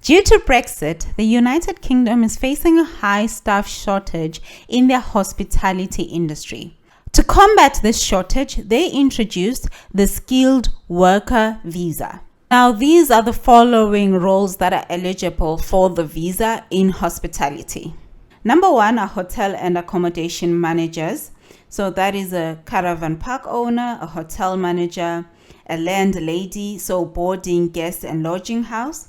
Due to Brexit, the United Kingdom is facing a high staff shortage in their hospitality industry. To combat this shortage, they introduced the Skilled Worker Visa. Now, these are the following roles that are eligible for the visa in hospitality. Number 1 are hotel and accommodation managers. So that is a caravan park owner, a hotel manager, a landlady, so boarding, guest and lodging house.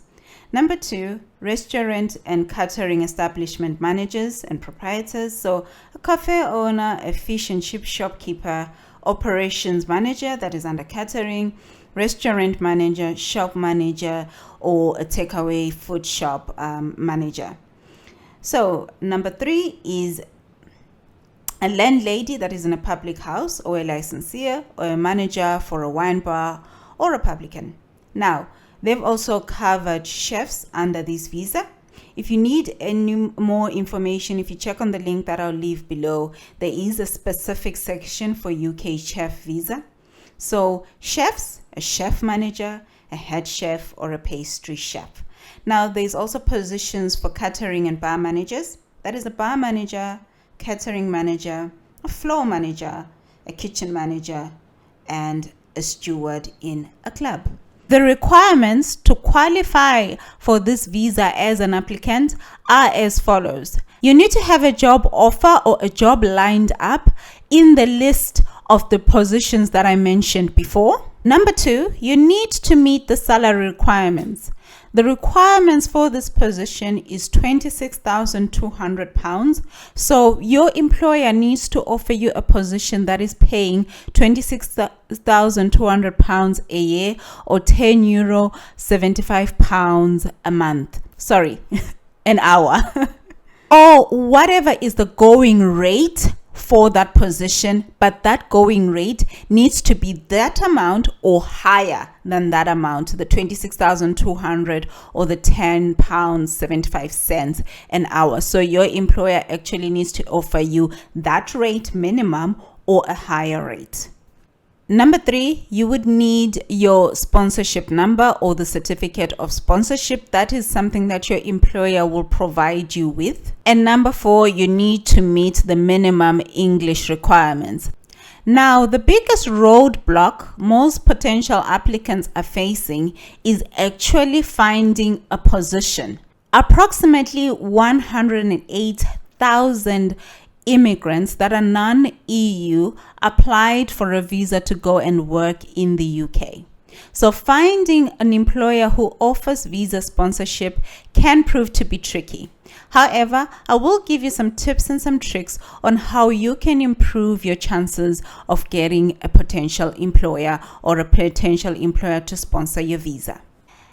Number 2, restaurant and catering establishment managers and proprietors. So a cafe owner, a fish and chip shopkeeper, operations manager, that is under catering, restaurant manager, shop manager, or a takeaway food shop manager. So number 3 is a landlady, that is in a public house, or a licensee, or a manager for a wine bar, or a publican. Now, they've also covered chefs under this visa. If you need any more information, if you check on the link that I'll leave below, there is a specific section for UK chef visa. So chefs, a chef manager, a head chef, or a pastry chef. Now, there's also positions for catering and bar managers. That is a bar manager, catering manager, a floor manager, a kitchen manager, and a steward in a club. The requirements to qualify for this visa as an applicant are as follows. You need to have a job offer or a job lined up in the list of the positions that I mentioned before. Number 2, you need to meet the salary requirements. The requirements for this position is £26,200. So your employer needs to offer you a position that is paying £26,200 a year, or €10.75 a month. Sorry, an hour. Or whatever is the going rate for that position, but that going rate needs to be that amount or higher than that amount, the 26,200 or the £10.75 an hour. So your employer actually needs to offer you that rate minimum or a higher rate. Number 3, you would need your sponsorship number or the certificate of sponsorship. That is something that your employer will provide you with. And number 4, you need to meet the minimum English requirements. Now, the biggest roadblock most potential applicants are facing is actually finding a position. Approximately 108,000 immigrants that are non-EU applied for a visa to go and work in the UK. So finding an employer who offers visa sponsorship can prove to be tricky. However, I will give you some tips and some tricks on how you can improve your chances of getting a potential employer or a potential employer to sponsor your visa.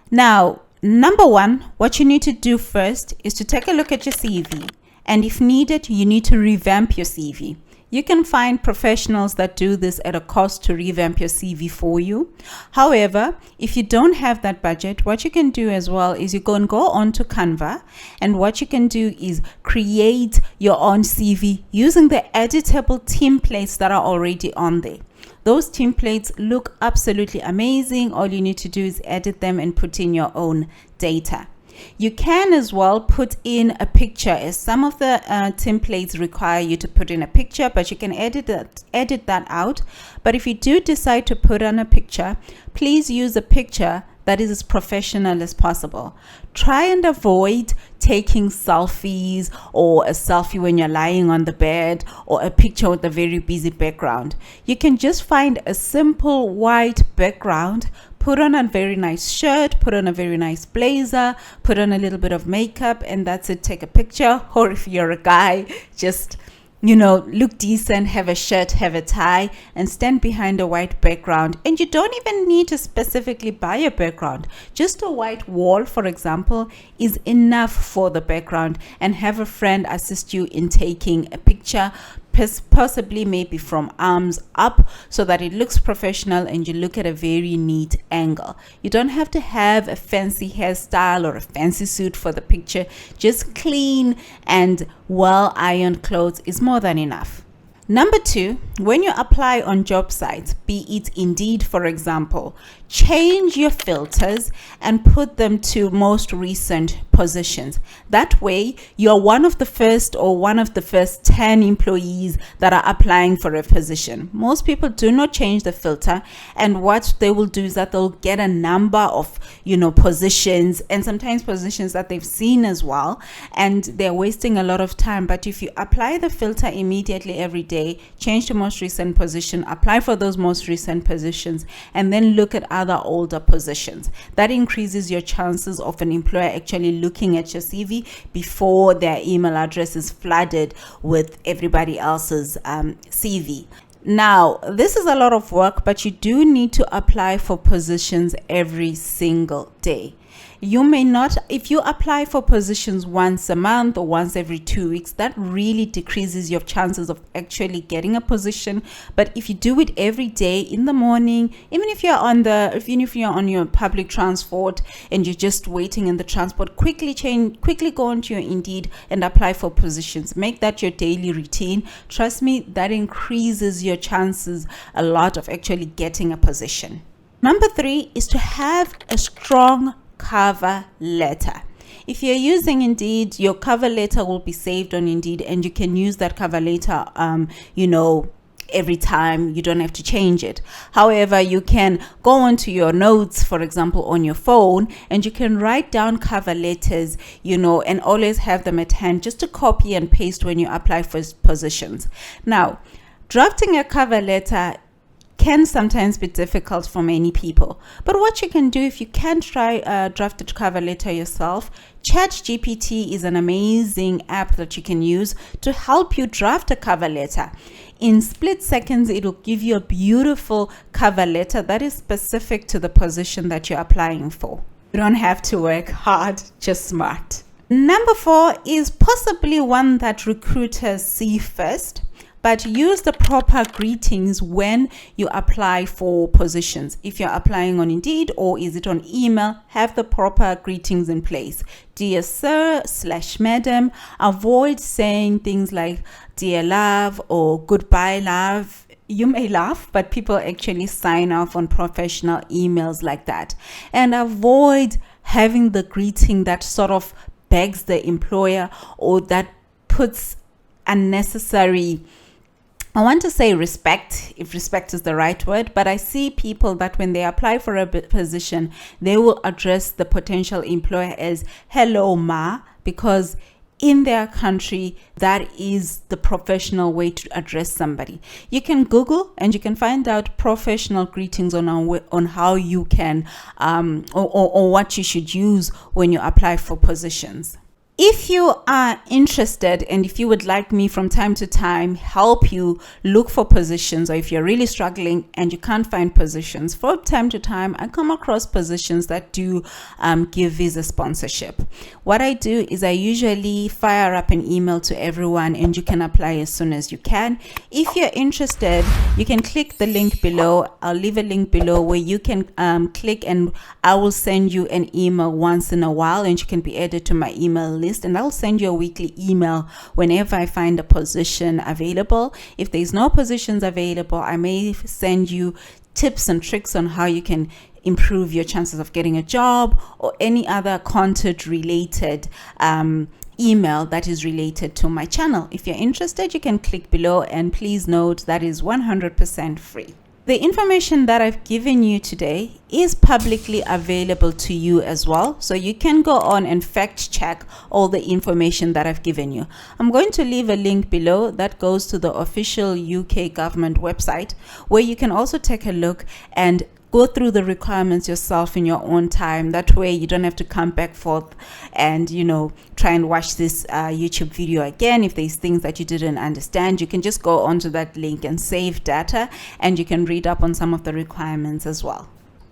Now, number 1, what you need to do first is to take a look at your CV. And if needed, you need to revamp your CV. You can find professionals that do this at a cost to revamp your CV for you. However, if you don't have that budget, what you can do as well is you can go on to Canva, and what you can do is create your own CV using the editable templates that are already on there. Those templates look absolutely amazing. All you need to do is edit them and put in your own data. You can as well put in a picture, as some of the templates require you to put in a picture, but you can edit that out. But if you do decide to put on a picture, please use a picture that is as professional as possible. Try and avoid taking selfies, or a selfie when you're lying on the bed, or a picture with a very busy background. You can just find a simple white background, put on a very nice shirt, put on a very nice blazer, put on a little bit of makeup, and that's it. Take a picture. Or if you're a guy, just look decent, have a shirt, have a tie, and stand behind a white background. And you don't even need to specifically buy a background. Just a white wall, for example, is enough for the background, and have a friend assist you in taking a picture, possibly maybe from arms up, so that it looks professional and you look at a very neat angle. You don't have to have a fancy hairstyle or a fancy suit for the picture. Just clean and well ironed clothes is more than enough. Number 2, when you apply on job sites, be it Indeed, for example, change your filters and put them to most recent positions. That way, you're one of the first or one of the first 10 employees that are applying for a position. Most people do not change the filter, and what they will do is that they'll get a number of, positions, and sometimes positions that they've seen as well, and they're wasting a lot of time. But if you apply the filter immediately every day, change the most recent position, apply for those most recent positions, and then look at other older positions, that increases your chances of an employer actually looking at your CV before their email address is flooded with everybody else's CV. Now, this is a lot of work, but you do need to apply for positions every single day. You may not, if you apply for positions once a month or once every 2 weeks, that really decreases your chances of actually getting a position. But if you do it every day in the morning, even if you're on your public transport and you're just waiting in the transport, quickly go onto your Indeed and apply for positions. Make that your daily routine. Trust me, that increases your chances a lot of actually getting a position. Number 3 is to have a strong cover letter. If you're using Indeed, your cover letter will be saved on Indeed, and you can use that cover letter every time. You don't have to change it. However, you can go onto your notes, for example, on your phone, and you can write down cover letters, and always have them at hand just to copy and paste when you apply for positions. Now, drafting a cover letter can sometimes be difficult for many people. But what you can do, if you can't try draft a cover letter yourself, ChatGPT is an amazing app that you can use to help you draft a cover letter. In split seconds, it will give you a beautiful cover letter that is specific to the position that you're applying for. You don't have to work hard, just smart. Number 4 is possibly one that recruiters see first, but use the proper greetings when you apply for positions. If you're applying on Indeed or is it on email, have the proper greetings in place. Dear sir / madam. Avoid saying things like dear love or goodbye love. You may laugh, but people actually sign off on professional emails like that. And avoid having the greeting that sort of begs the employer or that puts unnecessary, I want to say respect, if respect is the right word, but I see people that when they apply for a position, they will address the potential employer as hello ma, because in their country, that is the professional way to address somebody. You can Google and you can find out professional greetings on how you can or what you should use when you apply for positions. If you are interested and if you would like me from time to time help you look for positions, or if you're really struggling and you can't find positions, from time to time I come across positions that do give visa sponsorship. What I do is I usually fire up an email to everyone and you can apply as soon as you can. If you're interested, you can click the link below. I'll leave a link below where you can click, and I will send you an email once in a while and you can be added to my email list. And I'll send you a weekly email whenever I find a position available. If there's no positions available, I may send you tips and tricks on how you can improve your chances of getting a job, or any other content related email that is related to my channel. If you're interested, you can click below, and please note that is 100% free. The information that I've given you today is publicly available to you as well, so you can go on and fact check all the information that I've given you. I'm going to leave a link below that goes to the official UK government website, where you can also take a look and go through the requirements yourself in your own time. That way you don't have to come back forth and try and watch this YouTube video again. If there's things that you didn't understand, you can just go onto that link and save data, and you can read up on some of the requirements as well.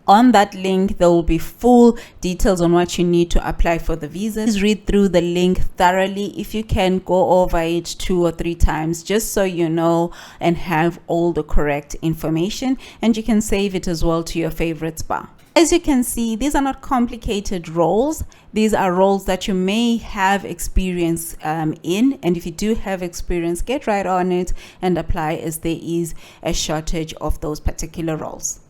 On that link, there will be full details on what you need to apply for the visa. Please read through the link thoroughly. If you can, go over it 2 or 3 times just so you know and have all the correct information, and you can save it as well to your favorite bar. As you can see, these are not complicated roles. These are roles that you may have experience in, and if you do have experience, get right on it and apply, as there is a shortage of those particular roles.